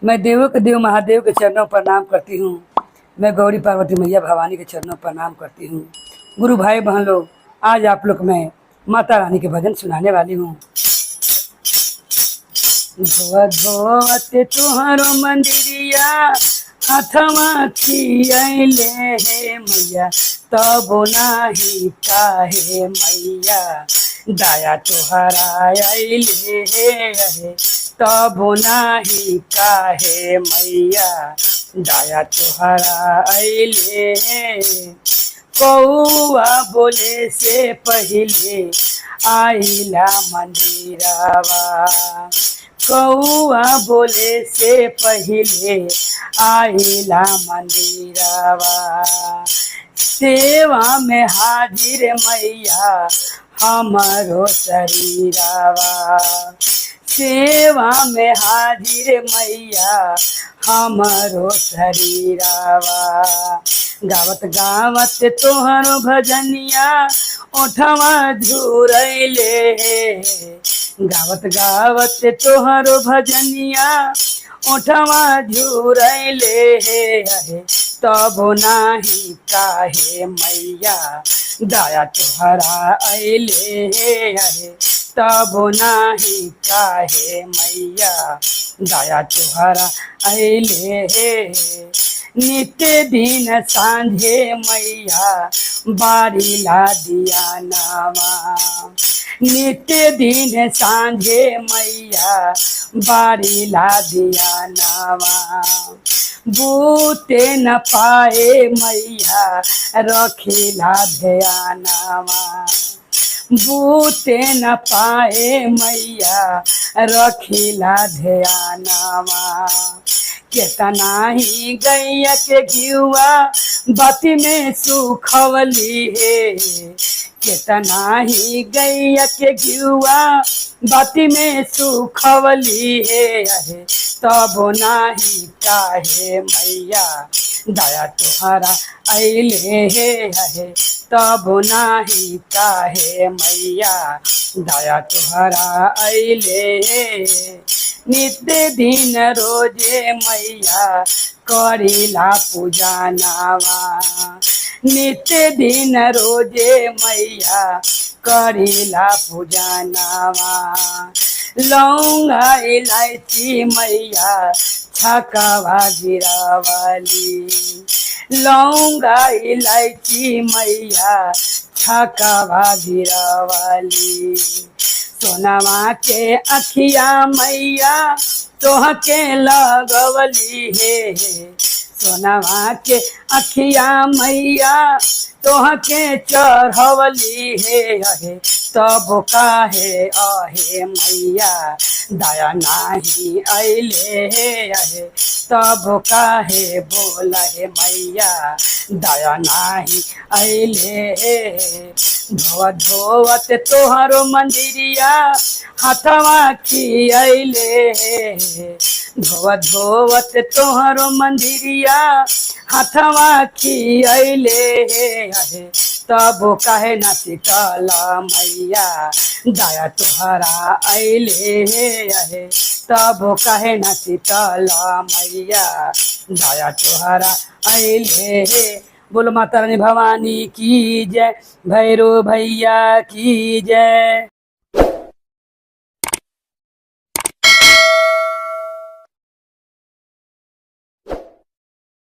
मैं देवों के देव महादेव के चरणों पर प्रणाम करती हूँ। मैं गौरी पार्वती मैया भवानी के चरणों पर प्रणाम करती हूँ। गुरु भाई बहन लोग, आज आप लोग मैं माता रानी के भजन सुनाने वाली हूँ। धोवत धोवत तुहरो मंदिरिया हाथवा खियले हे मैया, तब नाही काहे मैया दया तुहरा अइले हे, तब नाही काहे मैया दया तुहरा अइले हे। कौआ बोले से पहिले आइला मंदिरवा, कौआ बोले से पहिले आइला मंदिरवा। सेवा में हाजिर मैया हमारो शरीरवा, सेवा में हाजिर मैया हमारो शरीरवा। गावत गावत तोहरो भजनिया ओठवा झुरैले, गावत गावत तोहरो भजनिया ओठवा झुरैले हे, तब नाही काहे मैया दया तुहरा अइले हे, तब नाही काहे मैया दया तुहरा अइले हे। नित्य दिन सांझे मैया बारिला दिया नामा, नित्य दिन सांझे मैया बारिला दिया नामा। बूते न पाए मैया रखिला ध्यानावा, बूते न पाए मैया रखिला ध्यानावा। केतना ही गैया के घिउआ बाती में सुखवली हे, केतना ही गैया के घिउआ बाती में सुखवली हे, तब नाही काहे मैया दया तुहरा अइले हे, तब नाही काहे मैया दया तुहरा अइले हे। नित्य दिन रोजे मैया करिला पूजा नावा, नित्य दिन रोजे मैया करिला पूजा नावा। लौंगा इलायची मैया छकवा गिरावली, लौंगा इलायची मैया छकवा गिरावली। सोनवा के अखिया मैया तोह के लगवली हे, सोनवा के अखिया मैया तोह के चढ़वली हे, तब काहे आहे मैया दया नाही अइले हे, तब काहे बोला हे मैया दया नाही अइले हे। धोवत धोवत तोहरो मंदिरिया हाथवा खियले हे, धोवत धोवत तोहरो मंदिरिया हाथवा खियले हे, तब काहे न शीतल मैया दया तुहरा अइले हे, तब काहे न शीतल मैया दया तुहरा अइले हे। बोलो माता रानी भवानी की जय, भैरो भैया की जय।